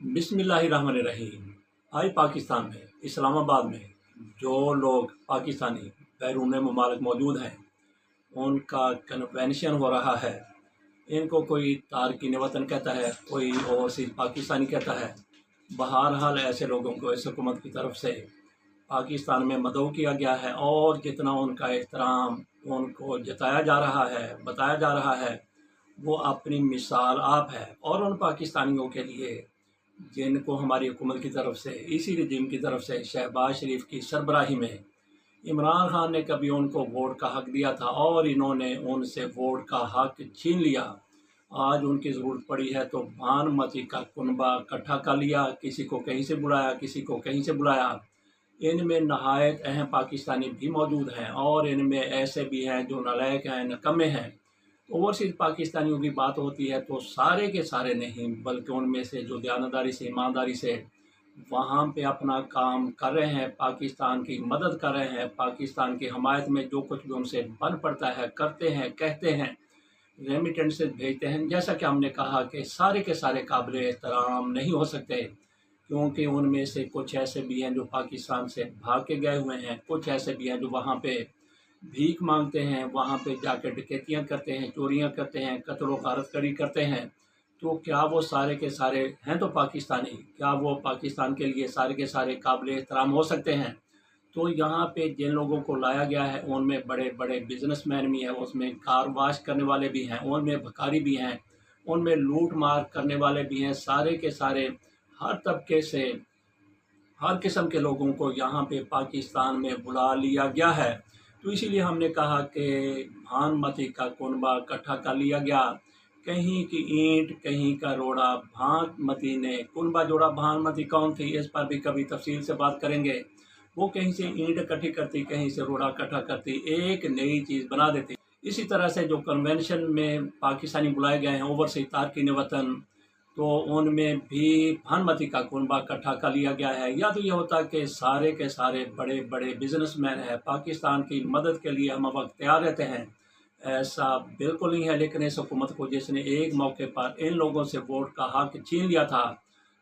बिस्मिल्लाहिर्रहमानिर्रहीम। आज पाकिस्तान में इस्लाम आबाद में जो लोग पाकिस्तानी बैरून ममालिक मौजूद हैं उनका कन्वेंशन हो रहा है। इनको कोई तारकीन वतन कहता है, कोई ओवरसीज पाकिस्तानी कहता है। बहरहाल ऐसे लोगों को इस हुकूमत की तरफ से पाकिस्तान में मदऊ किया गया है और जितना उनका एहतराम उनको जताया जा रहा है, बताया जा रहा है, वो अपनी मिसाल आप है। और उन पाकिस्तानियों के लिए जिनको हमारी हुकूमत की तरफ से, इसी रजीम की तरफ से, शहबाज शरीफ की सरबराही में इमरान खान ने कभी उनको वोट का हक दिया था और इन्होंने उनसे वोट का हक छीन लिया। आज उनकी ज़रूरत पड़ी है तो भानुमति का कुनबा इकट्ठा कर लिया, किसी को कहीं से बुलाया, किसी को कहीं से बुलाया। इनमें नहायत अहम पाकिस्तानी भी मौजूद हैं और इनमें ऐसे भी हैं जो नालायक हैं, नकम्मे हैं। ओवरसीज पाकिस्तानियों की बात होती है तो सारे के सारे नहीं, बल्कि उनमें से जो दयानतदारी से, ईमानदारी से वहाँ पे अपना काम कर रहे हैं, पाकिस्तान की मदद कर रहे हैं, पाकिस्तान की हमायत में जो कुछ भी उनसे बन पड़ता है करते हैं, कहते हैं, रेमिटेंसेस भेजते हैं। जैसा कि हमने कहा कि सारे के सारे काबिल एहतराम नहीं हो सकते, क्योंकि उनमें से कुछ ऐसे भी हैं जो पाकिस्तान से भाग के गए हुए हैं, कुछ ऐसे भी हैं जो वहाँ पे भीख मांगते हैं, वहाँ पे जाकर डकैतियाँ करते हैं, चोरियाँ करते हैं, कत्ल व गारत करी करते हैं। तो क्या वो सारे के सारे हैं तो पाकिस्तानी, क्या वो पाकिस्तान के लिए सारे के सारे काबिल एहतराम हो सकते हैं? तो यहाँ पे जिन लोगों को लाया गया है उनमें बड़े बड़े बिजनेसमैन भी हैं, उसमें कार वाश करने वाले भी हैं, उनमें भिखारी भी हैं, उनमें लूट मार करने वाले भी हैं। सारे के सारे हर तबके से, हर किस्म के लोगों को यहाँ पे पाकिस्तान में बुला लिया गया है। तो इसीलिए हमने कहा कि भानुमति का कुनबा इकट्ठा कर लिया गया। कहीं की ईंट कहीं का रोड़ा, भानुमति ने कुनबा जोड़ा। भानुमति कौन थी, इस पर भी कभी तफसील से बात करेंगे। वो कहीं से ईंट इकट्ठी करती, कहीं से रोड़ा इकट्ठा करती, एक नई चीज़ बना देती। इसी तरह से जो कन्वेंशन में पाकिस्तानी बुलाए गए हैं ओवरसीज तारकीन वतन, तो उनमें भी भानुमति का कुनबा इकट्ठा कर लिया गया है। या तो ये होता कि सारे के सारे बड़े बड़े बिजनेसमैन हैं, पाकिस्तान की मदद के लिए हम वक्त तैयार रहते हैं, ऐसा बिल्कुल नहीं है। लेकिन इस हुकूमत को जिसने एक मौके पर इन लोगों से वोट का हक छीन लिया था,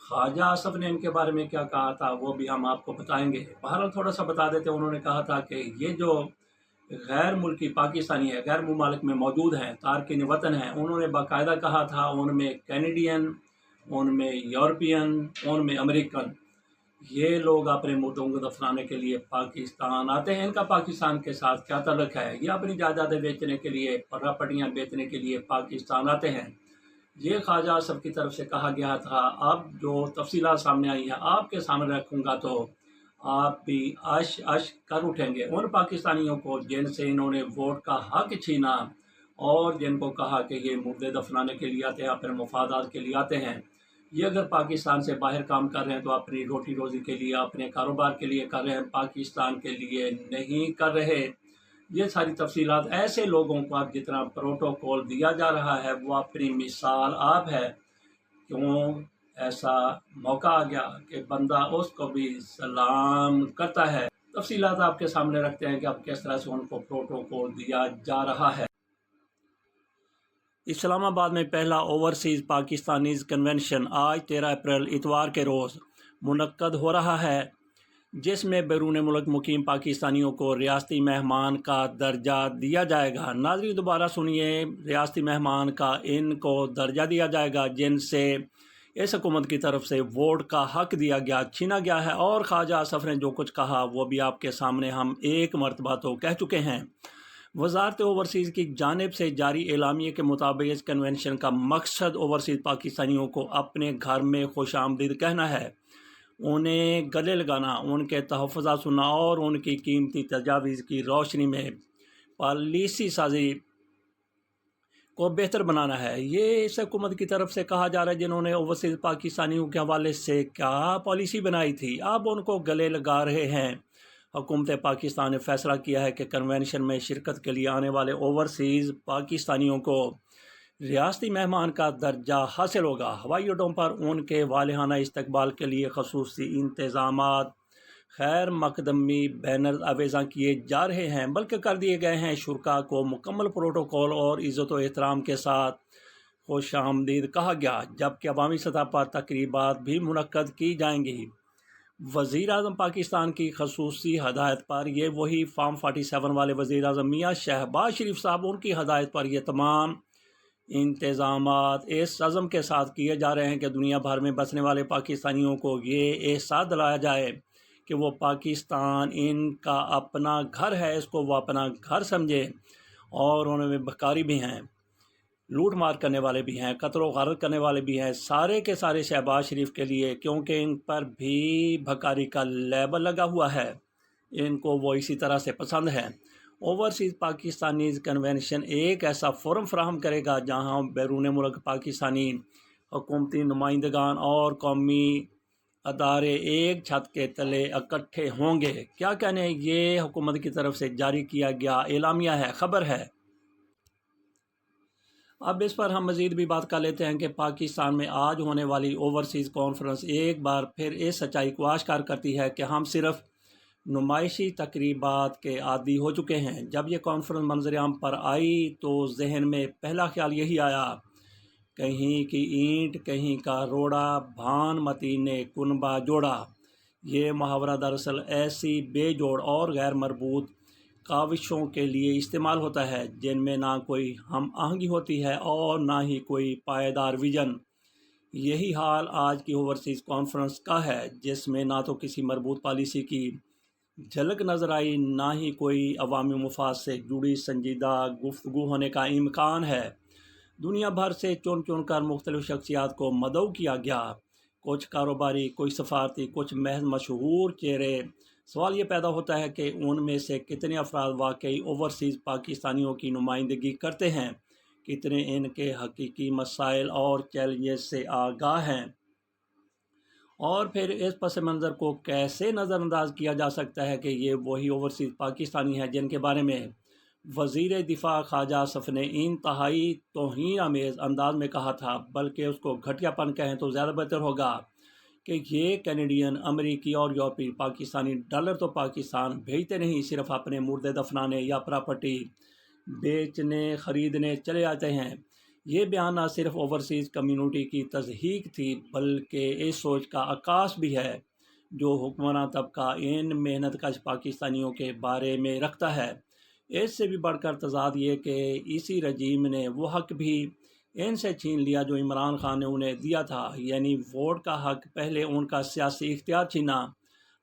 ख्वाजा आसफ ने इनके बारे में क्या कहा था वो भी हम आपको बताएंगे। बहरहाल थोड़ा सा बता देते हैं। उन्होंने कहा था कि ये जो गैर मुल्की पाकिस्तानी है, गैर मुमालिक में मौजूद हैं, तारकीन वतन हैं, उन्होंने बाकायदा कहा था उनमें कैनेडियन, उनमें यूरोपियन, उनमें अमेरिकन, ये लोग अपने मुर्दों को दफनाने के लिए पाकिस्तान आते हैं। इनका पाकिस्तान के साथ क्या ताल्लुक है? ये अपनी जायदादें बेचने के लिए, प्रॉपर्टियाँ बेचने के लिए पाकिस्तान आते हैं। ये ख्वाजा आसफ की तरफ से कहा गया था। अब जो तफसीलात सामने आई हैं आपके सामने रखूँगा तो आप भी अश अश कर उठेंगे। उन पाकिस्तानियों को जिनसे इन्होंने वोट का हक छीना और जिनको कहा कि ये मुर्दे दफनाने के लिए आते हैं, अपने मफादात के लिए आते हैं, ये अगर पाकिस्तान से बाहर काम कर रहे हैं तो अपनी रोटी रोज़ी के लिए, अपने कारोबार के लिए कर रहे हैं, पाकिस्तान के लिए नहीं कर रहे। ये सारी तफसीलात ऐसे लोगों को अब जितना प्रोटोकॉल दिया जा रहा है वो अपनी मिसाल आप है। क्यों ऐसा मौका आ गया कि बंदा उसको भी सलाम करता है। तफसीलात आपके सामने रखते हैं कि अब किस तरह से उनको प्रोटोकॉल दिया जा रहा है। इस्लामाबाद में पहला ओवरसीज़ पाकिस्तानीज़ कन्वेंशन आज 13 अप्रैल इतवार के रोज़ मुनक्कद हो रहा है, जिसमें बैरून मुल्क मुकीम पाकिस्तानियों को रियासती मेहमान का दर्जा दिया जाएगा। नाज़रीन दोबारा सुनिए, रियासती मेहमान का इनको दर्जा दिया जाएगा जिनसे इस हुकूमत की तरफ से वोट का हक दिया गया, छीना गया है। और ख्वाजा आसफ ने जो कुछ कहा वो भी आपके सामने हम एक मरतबा तो कह चुके हैं। वज़ारत ओवरसीज़ की जानिब से जारी एलामिये के मुताबिक इस कन्वेंशन का मकसद ओवरसीज़ पाकिस्तानियों को अपने घर में खुशामदीद कहना है, उन्हें गले लगाना, उनके तहफ़्फ़ुज़ात सुनना और उनकी कीमती तजावीज़ की रोशनी में पॉलिसी साजी को बेहतर बनाना है। ये इस हुकूमत की तरफ से कहा जा रहा है जिन्होंने ओवरसीज़ पाकिस्तानियों के हवाले से क्या पॉलिसी बनाई थी, अब उनको गले लगा रहे हैं। हुकूमत पाकिस्तान ने फ़ैसला किया है कि कन्वेंशन में शिरकत के लिए आने वाले ओवरसीज़ पाकिस्तानियों को रियासती मेहमान का दर्जा हासिल होगा। हवाई अड्डों पर उनके वालिहाना इस्तकबाल के लिए खसूसी इंतज़ामात, खैर मकदमी बैनर आवेज़ा किए जा रहे हैं, बल्कि कर दिए गए हैं। शुरा को मुकम्मल प्रोटोकॉल और इज़्ज़त व एहतराम के साथ خوش آمدید کہا گیا، جبکہ عوامی سطح پر تقریبات بھی منعقد کی جائیں گی۔ وزیر اعظم پاکستان کی خصوصی ہدایت پر یہ وہی فارم 47 والے وزیر اعظم میاں شہباز شریف صاحب، ان کی ہدایت پر یہ تمام انتظامات اس عزم کے ساتھ کیے جا رہے ہیں کہ دنیا بھر میں بسنے والے پاکستانیوں کو یہ احساس دلایا جائے کہ وہ پاکستان ان کا اپنا گھر ہے، اس کو وہ اپنا گھر سمجھے۔ اور ان میں بھکاری بھی ہیں، لوٹ مار کرنے والے بھی ہیں، قتل و غارت کرنے والے بھی ہیں، سارے کے سارے شہباز شریف کے لیے، کیونکہ ان پر بھی بھکاری کا لیبل لگا ہوا ہے، ان کو وہ اسی طرح سے پسند ہے۔ اوورسیز پاکستانیز کنونشن ایک ایسا فورم فراہم کرے گا جہاں بیرون ملک پاکستانی حکومتی نمائندگان اور قومی ادارے ایک چھت کے تلے اکٹھے ہوں گے۔ کیا کہنے، یہ حکومت کی طرف سے جاری کیا گیا اعلامیہ ہے، خبر ہے۔ اب اس پر ہم مزید بھی بات کر لیتے ہیں کہ پاکستان میں آج ہونے والی اوورسیز کانفرنس ایک بار پھر اس سچائی کو آشکار کرتی ہے کہ ہم صرف نمائشی تقریبات کے عادی ہو چکے ہیں۔ جب یہ کانفرنس منظر عام پر آئی تو ذہن میں پہلا خیال یہی آیا، کہیں کی اینٹ کہیں کا روڑا، بھان متی نے کنبہ جوڑا۔ یہ محاورہ دراصل ایسی بے جوڑ اور غیر مربوط کاوشوں کے لیے استعمال ہوتا ہے جن میں نہ کوئی ہم آہنگی ہوتی ہے اور نہ ہی کوئی پائیدار ویژن۔ یہی حال آج کی اوورسیز کانفرنس کا ہے، جس میں نہ تو کسی مربوط پالیسی کی جھلک نظر آئی، نہ ہی کوئی عوامی مفاد سے جڑی سنجیدہ گفتگو ہونے کا امکان ہے۔ دنیا بھر سے چن چن کر مختلف شخصیات کو مدعو کیا گیا، کچھ کاروباری، کچھ سفارتی، کچھ محض مشہور چہرے۔ سوال یہ پیدا ہوتا ہے کہ ان میں سے کتنے افراد واقعی اوورسیز پاکستانیوں کی نمائندگی کرتے ہیں، کتنے ان کے حقیقی مسائل اور چیلنجز سے آگاہ ہیں، اور پھر اس پس منظر کو کیسے نظر انداز کیا جا سکتا ہے کہ یہ وہی اوورسیز پاکستانی ہیں جن کے بارے میں وزیر دفاع خواجہ آصف نے انتہائی توہین آمیز انداز میں کہا تھا، بلکہ اس کو گھٹیا پن کہیں تو زیادہ بہتر ہوگا کہ یہ کینیڈین، امریکی اور یورپی پاکستانی ڈالر تو پاکستان بھیجتے نہیں، صرف اپنے مردے دفنانے یا پراپرٹی بیچنے خریدنے چلے آتے ہیں۔ یہ بیان نہ صرف اوورسیز کمیونٹی کی تضحیک تھی، بلکہ اس سوچ کا عکاس بھی ہے جو حکمراں طبقہ ان محنت کش پاکستانیوں کے بارے میں رکھتا ہے۔ اس سے بھی بڑھ کر تضاد یہ کہ اسی رجیم نے وہ حق بھی ان سے چھین لیا جو عمران خان نے انہیں دیا تھا، یعنی ووٹ کا حق۔ پہلے ان کا سیاسی اختیار چھینا،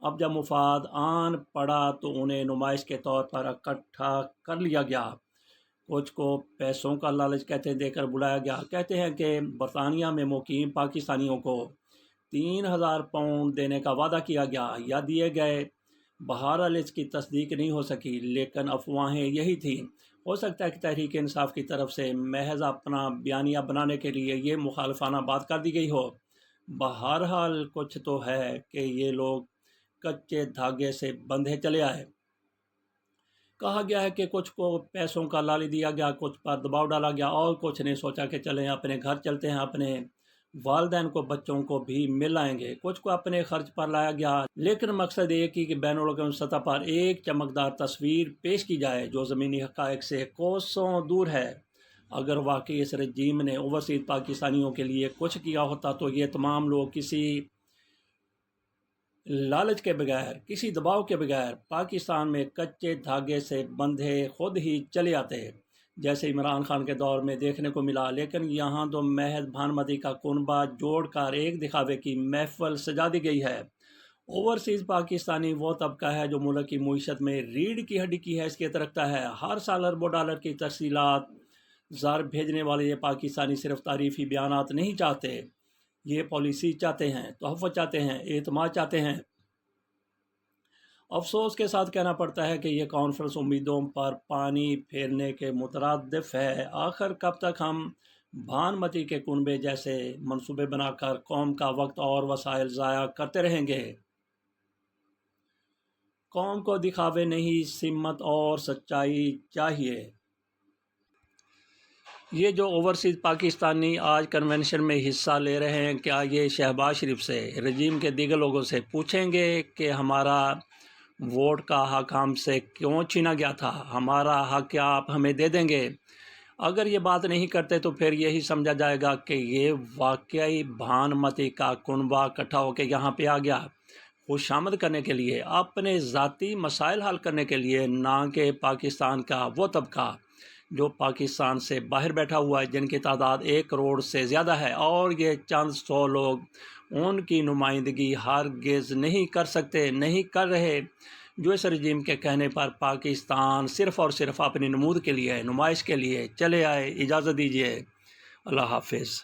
اب جب مفاد آن پڑا تو انہیں نمائش کے طور پر اکٹھا کر لیا گیا، کچھ کو پیسوں کا لالچ کہتے دے کر بلایا گیا۔ کہتے ہیں کہ برطانیہ میں مقیم پاکستانیوں کو 3000 پاؤنڈ دینے کا وعدہ کیا گیا یا دیے گئے، بہرحال اس کی تصدیق نہیں ہو سکی، لیکن افواہیں یہی تھیں۔ ہو سکتا ہے کہ تحریک انصاف کی طرف سے محض اپنا بیانیہ بنانے کے لیے یہ مخالفانہ بات کر دی گئی ہو۔ بہرحال کچھ تو ہے کہ یہ لوگ کچے دھاگے سے بندھے چلے آئے۔ کہا گیا ہے کہ کچھ کو پیسوں کا لالچ دیا گیا، کچھ پر دباؤ ڈالا گیا، اور کچھ نے سوچا کہ چلیں اپنے گھر چلتے ہیں، اپنے والدین کو بچوں کو بھی مل آئیں گے، کچھ کو اپنے خرچ پر لایا گیا، لیکن مقصد ایک ہی کہ بین الاقوامی سطح پر ایک چمکدار تصویر پیش کی جائے جو زمینی حقائق سے کوسوں دور ہے۔ اگر واقعی اس رجیم نے اوورسیز پاکستانیوں کے لیے کچھ کیا ہوتا تو یہ تمام لوگ کسی لالچ کے بغیر، کسی دباؤ کے بغیر پاکستان میں کچے دھاگے سے بندھے خود ہی چلے آتے، جیسے عمران خان کے دور میں دیکھنے کو ملا۔ لیکن یہاں تو محض بھانمتی کا کنبہ جوڑ کر ایک دکھاوے کی محفل سجا دی گئی ہے۔ اوورسیز پاکستانی وہ طبقہ ہے جو ملک کی معیشت میں ریڑھ کی ہڈی کی حیثیت رکھتا ہے۔ ہر سال اربوں ڈالر کی ترسیلات زر بھیجنے والے یہ پاکستانی صرف تعریفی بیانات نہیں چاہتے، یہ پالیسی چاہتے ہیں، تحفظ چاہتے ہیں، اعتماد چاہتے ہیں۔ افسوس کے ساتھ کہنا پڑتا ہے کہ یہ کانفرنس امیدوں پر پانی پھیرنے کے مترادف ہے۔ آخر کب تک ہم بھانمتی کے کنبے جیسے منصوبے بنا کر قوم کا وقت اور وسائل ضائع کرتے رہیں گے؟ قوم کو دکھاوے نہیں، سمت اور سچائی چاہیے۔ یہ جو اوورسیز پاکستانی آج کنونشن میں حصہ لے رہے ہیں، کیا یہ شہباز شریف سے، رجیم کے دیگر لوگوں سے پوچھیں گے کہ ہمارا ووٹ کا حق ہم سے کیوں چھینا گیا تھا؟ ہمارا حق کیا آپ ہمیں دے دیں گے؟ اگر یہ بات نہیں کرتے تو پھر یہی سمجھا جائے گا کہ یہ واقعی بھانمتی کا کنبہ اکٹھا ہو کے یہاں پہ آ گیا خوش آمد کرنے کے لیے، اپنے ذاتی مسائل حل کرنے کے لیے، نہ کہ پاکستان کا وہ طبقہ جو پاکستان سے باہر بیٹھا ہوا ہے، جن کی تعداد 1 کروڑ سے زیادہ ہے، اور یہ چند سو لوگ ان کی نمائندگی ہرگز نہیں کر سکتے، نہیں کر رہے، جو اس رجیم کے کہنے پر پاکستان صرف اور صرف اپنی نمود کے لیے، نمائش کے لیے چلے آئے۔ اجازت دیجیے، اللہ حافظ۔